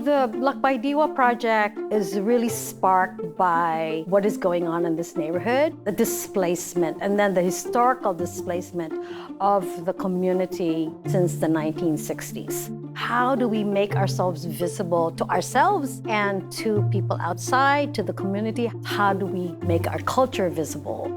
the Lakbay Diwa project is really sparked by what is going on in this neighborhood, the displacement, and then the historical displacement of the community since the 1960s. How do we make ourselves visible to ourselves and to people outside, to the community? How do we make our culture visible?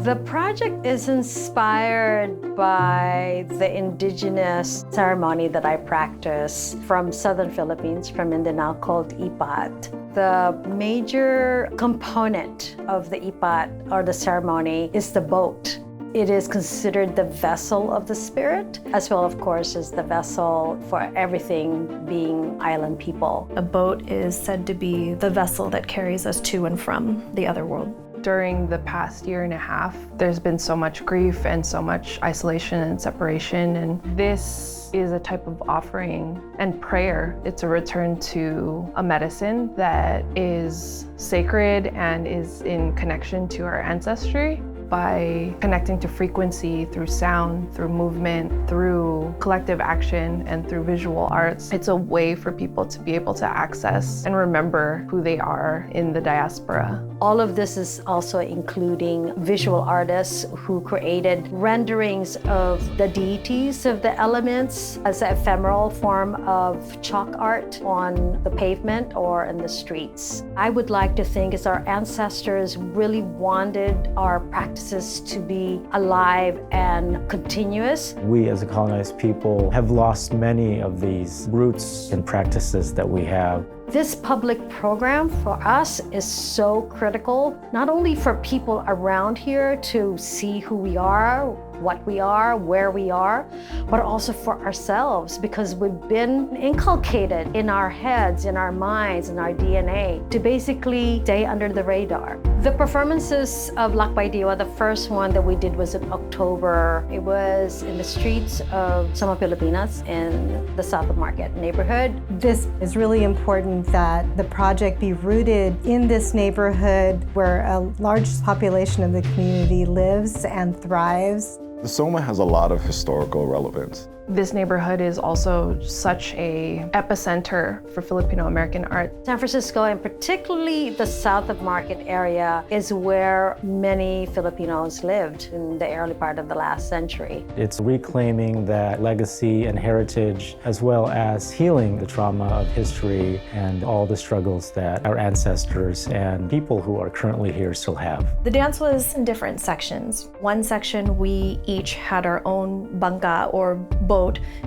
The project is inspired by the indigenous ceremony that I practice from southern Philippines, from Mindanao, called ipat. The major component of the ipat, or the ceremony, is the boat. It is considered the vessel of the spirit, as well, of course, as the vessel for everything being island people. A boat is said to be the vessel that carries us to and from the other world. During the past year and a half, there's been so much grief and so much isolation and separation, and this is a type of offering and prayer. It's a return to a medicine that is sacred and is in connection to our ancestry. By connecting to frequency through sound, through movement, through collective action, and through visual arts, it's a way for people to be able to access and remember who they are in the diaspora. All of this is also including visual artists who created renderings of the deities of the elements as an ephemeral form of chalk art on the pavement or in the streets. I would like to think as our ancestors really wanted our practices to be alive and continuous. We as a colonized people have lost many of these roots and practices that we have. This public program for us is so critical, not only for people around here to see who we are, what we are, where we are, but also for ourselves, because we've been inculcated in our heads, in our minds, in our DNA to basically stay under the radar. The performances of Lakbay Diwa, the first one that we did was in October. It was in the streets of Sama Pilipinas in the South of Market neighborhood. This is really important that the project be rooted in this neighborhood where a large population of the community lives and thrives. The Soma has a lot of historical relevance. This neighborhood is also such an epicenter for Filipino-American art. San Francisco, and particularly the South of Market area, is where many Filipinos lived in the early part of the last century. It's reclaiming that legacy and heritage, as well as healing the trauma of history and all the struggles that our ancestors and people who are currently here still have. The dance was in different sections. One section, we each had our own bangka or boat,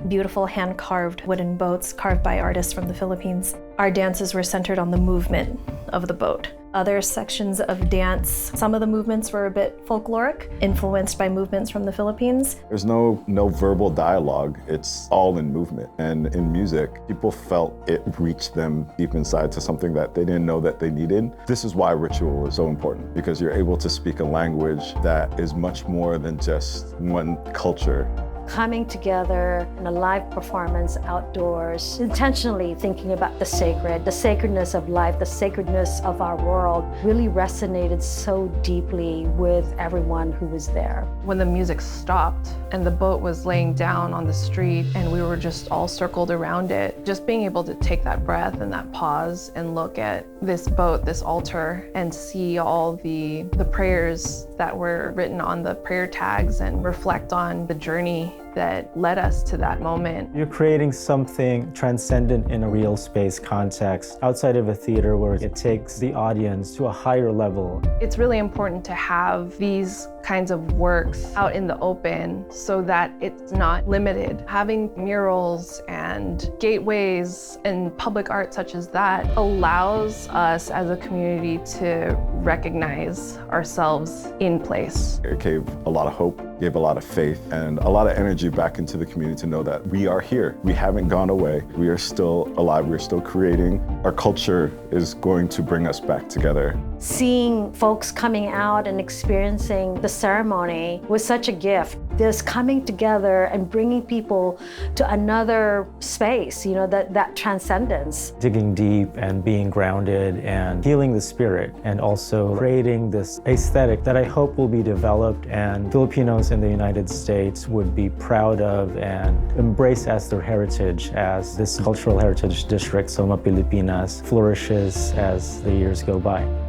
beautiful hand-carved wooden boats carved by artists from the Philippines. Our dances were centered on the movement of the boat. Other sections of dance, some of the movements were a bit folkloric, influenced by movements from the Philippines. There's no verbal dialogue, it's all in movement. And in music, people felt it reached them deep inside to something that they didn't know that they needed. This is why ritual is so important, because you're able to speak a language that is much more than just one culture. Coming together in a live performance outdoors, intentionally thinking about the sacredness of life, the sacredness of our world, really resonated so deeply with everyone who was there. When the music stopped and the boat was laying down on the street and we were just all circled around it, just being able to take that breath and that pause and look at this boat, this altar, and see all the prayers that were written on the prayer tags and reflect on the journey that led us to that moment. You're creating something transcendent in a real space context outside of a theater where it takes the audience to a higher level. It's really important to have these kinds of works out in the open so that it's not limited. Having murals and gateways and public art such as that allows us as a community to recognize ourselves in place. It gave a lot of hope, gave a lot of faith, and a lot of energy back into the community to know that we are here. We haven't gone away. We are still alive. We're still creating. Our culture is going to bring us back together. seeing folks coming out and experiencing the ceremony was such a gift. This coming together and bringing people to another space, that transcendence. Digging deep and being grounded and healing the spirit, and also creating this aesthetic that I hope will be developed and Filipinos in the United States would be proud of and embrace as their heritage as this cultural heritage district, Soma Pilipinas, flourishes as the years go by.